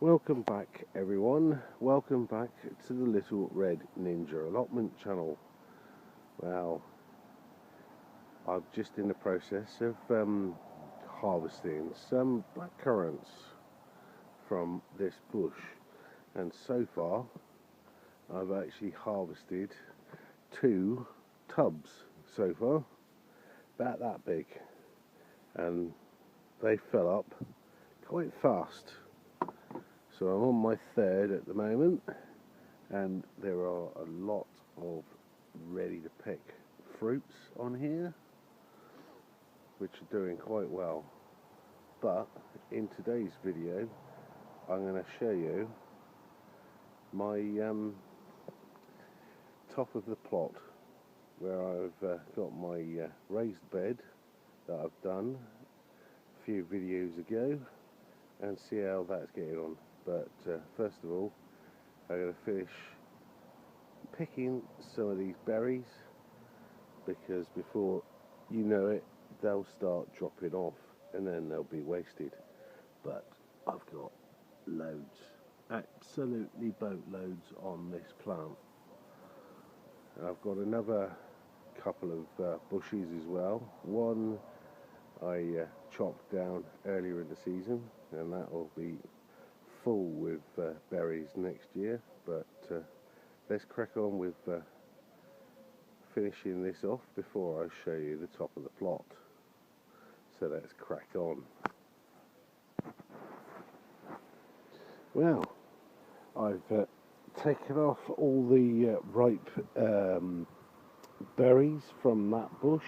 Welcome back everyone, welcome back to the Little Red Ninja Allotment channel. Well, I'm just in the process of harvesting some blackcurrants from this bush, and so far I've actually harvested 2 tubs so far, about that big, and they fill up quite fast. So I'm on my 3rd at the moment, and there are a lot of ready to pick fruits on here, which are doing quite well. But in today's video, I'm going to show you my top of the plot, where I've got my raised bed that I've done a few videos ago, and see how that's getting on. But first of all, I'm going to finish picking some of these berries, because before you know it, they'll start dropping off and then they'll be wasted. But I've got loads, absolutely boatloads on this plant. And I've got another couple of bushes as well. One I chopped down earlier in the season, and that will be full with berries next year. But let's crack on with finishing this off before I show you the top of the plot. So let's crack on. Well, I've taken off all the ripe berries from that bush,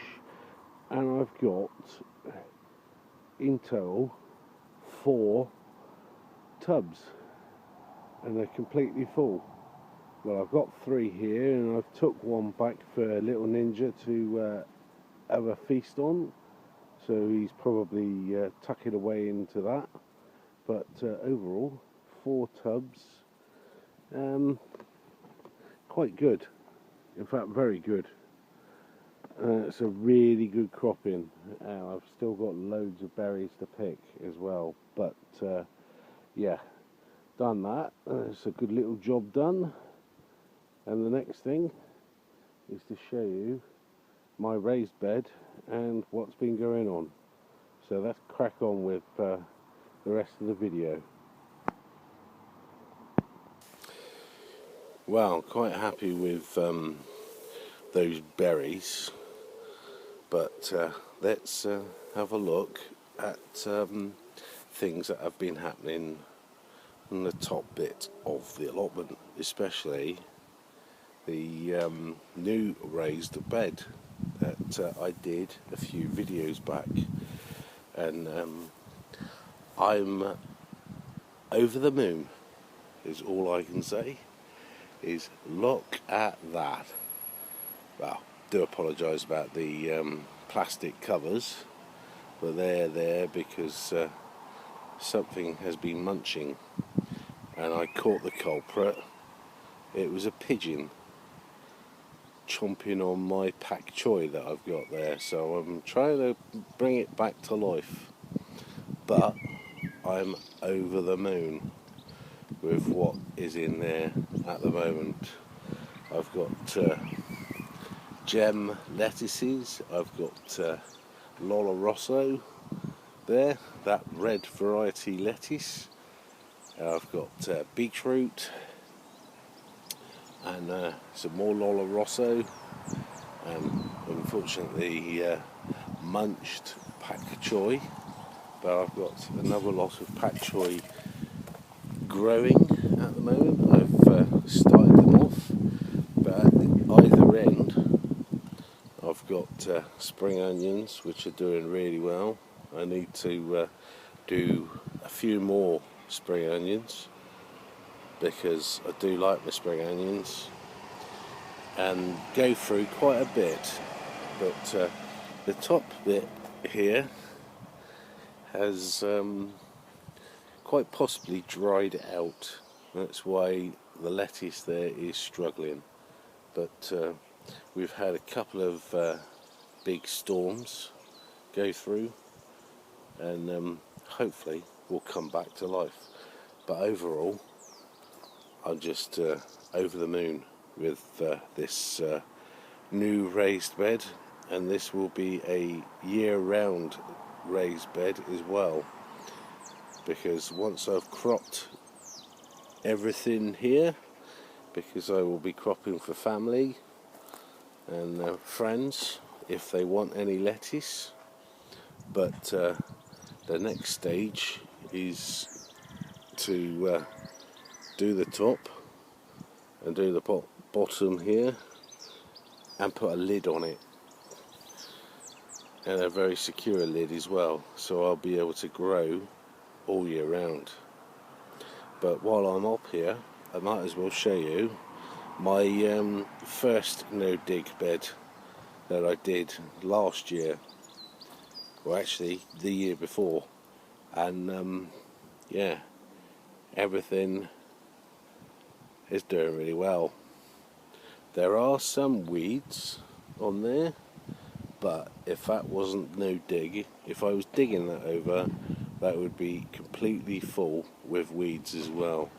and I've got in total 4 tubs, and they're completely full. Well, I've got 3 here, and I've took one back for little Ninja to have a feast on, so he's probably tucking away into that. But overall, 4 tubs, quite good, in fact very good. It's a really good cropping. I've still got loads of berries to pick as well, but yeah, done that. It's a good little job done. And the next thing is to show you my raised bed and what's been going on. So let's crack on with the rest of the video. Well, quite happy with those berries, but let's have a look at things that have been happening on the top bit of the allotment, especially the new raised bed that I did a few videos back, and I'm over the moon is all I can say. Is look at that. Well, do apologise about the plastic covers, but they're there because something has been munching, and I caught the culprit. It was a pigeon chomping on my pak choi that I've got there, so I'm trying to bring it back to life, but I'm over the moon with what is in there at the moment. I've got gem lettuces, I've got Lola Rosso there, that red variety lettuce, I've got beetroot, and some more Lola Rosso, and unfortunately munched pak choi, but I've got another lot of pak choi growing at the moment. I've started them off, but at either end I've got spring onions, which are doing really well. I need to do a few more spring onions, because I do like my spring onions, and go through quite a bit. But the top bit here has quite possibly dried out. That's why the lettuce there is struggling. But we've had a couple of big storms go through, and hopefully will come back to life. But overall, I'm just over the moon with this new raised bed, and this will be a year-round raised bed as well, because once I've cropped everything here, because I will be cropping for family and friends if they want any lettuce, but the next stage is to do the top and do the bottom here and put a lid on it, and a very secure lid as well, so I'll be able to grow all year round. But while I'm up here, I might as well show you my first no-dig bed that I did last year, or actually the year before, and yeah, everything is doing really well. There are some weeds on there, but if that wasn't no dig, if I was digging that over, that would be completely full with weeds as well.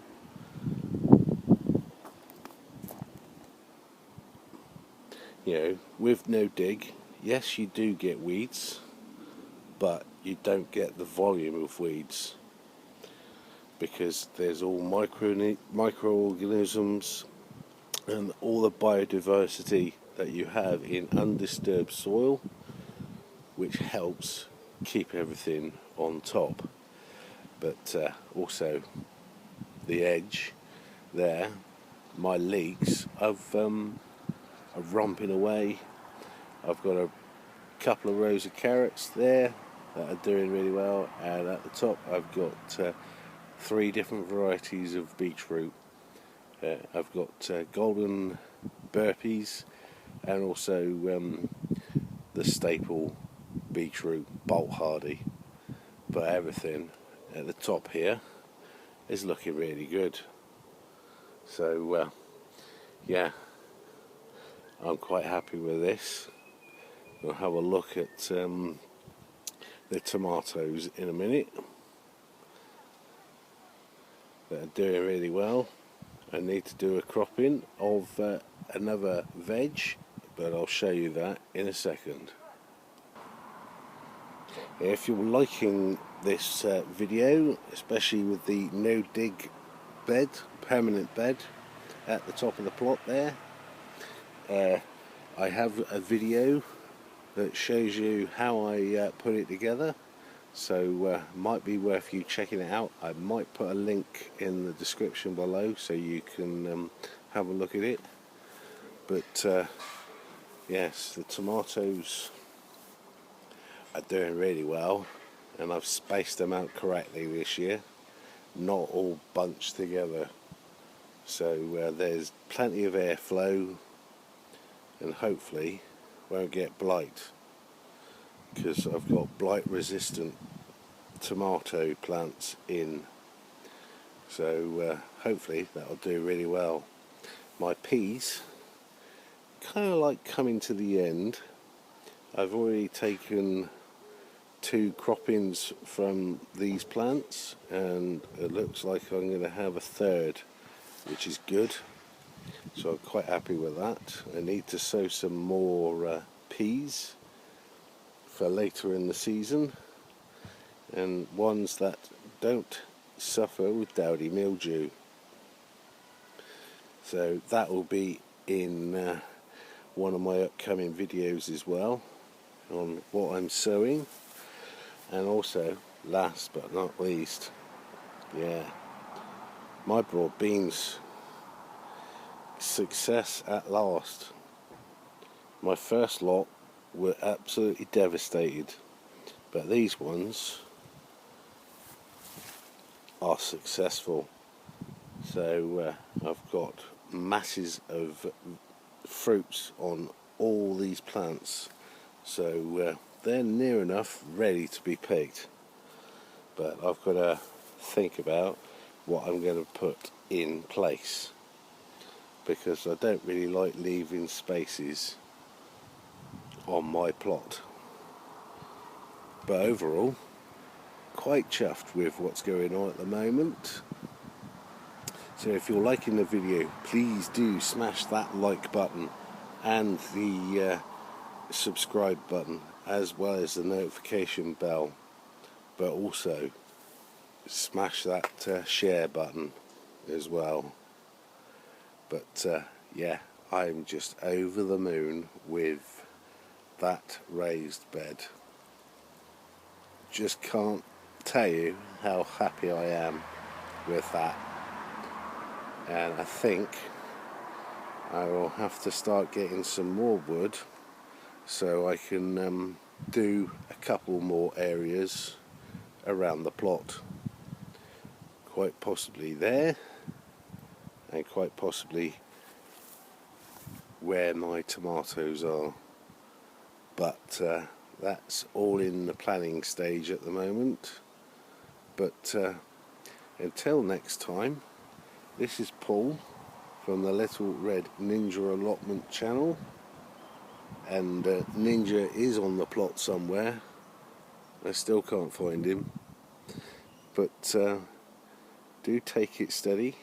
You know, with no dig, yes, you do get weeds, but you don't get the volume of weeds, because there's all microorganisms and all the biodiversity that you have in undisturbed soil, which helps keep everything on top. But also the edge there, my leeks are romping away. I've got a couple of rows of carrots there that are doing really well, and at the top I've got 3 different varieties of beetroot. I've got golden burpees and also the staple beetroot Bolt Hardy. But everything at the top here is looking really good. So yeah, I'm quite happy with this. We'll have a look at the tomatoes in a minute. They're doing really well. I need to do a cropping of another veg, but I'll show you that in a second. If you're liking this video, especially with the no dig bed, permanent bed at the top of the plot there, I have a video that shows you how I put it together, so might be worth you checking it out. I might put a link in the description below so you can have a look at it. But yes, the tomatoes are doing really well, and I've spaced them out correctly this year, not all bunched together, so there's plenty of airflow and hopefully won't get blight, because I've got blight resistant tomato plants in, so hopefully that'll do really well. My peas kind of like coming to the end. I've already taken 2 croppings from these plants, and it looks like I'm going to have a third, which is good, so I'm quite happy with that. I need to sow some more peas for later in the season, and ones that don't suffer with dowdy mildew. So that will be in one of my upcoming videos as well, on what I'm sowing. And also, last but not least, yeah, my broad beans, success at last. My first lot were absolutely devastated, but these ones are successful. So I've got masses of fruits on all these plants, so they're near enough ready to be picked, but I've got to think about what I'm going to put in place, because I don't really like leaving spaces on my plot. But overall, quite chuffed with what's going on at the moment. So if you're liking the video, please do smash that like button and the subscribe button, as well as the notification bell, but also smash that share button as well. But yeah, I'm just over the moon with that raised bed. Just can't tell you how happy I am with that. And I think I will have to start getting some more wood so I can do a couple more areas around the plot. Quite possibly there, and quite possibly where my tomatoes are. But that's all in the planning stage at the moment. But until next time, this is Paul from the Little Red Ninja Allotment channel, and Ninja is on the plot somewhere. I still can't find him, but do take it steady.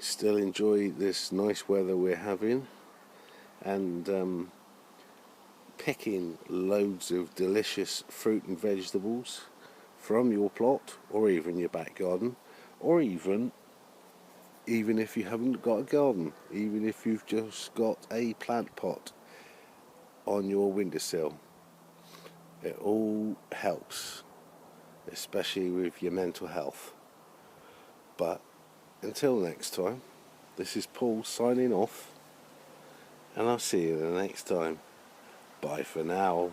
Still enjoy this nice weather we're having, and picking loads of delicious fruit and vegetables from your plot, or even your back garden, or even if you haven't got a garden, even if you've just got a plant pot on your windowsill. It all helps, especially with your mental health. But until next time, this is Paul signing off, and I'll see you the next time. Bye for now.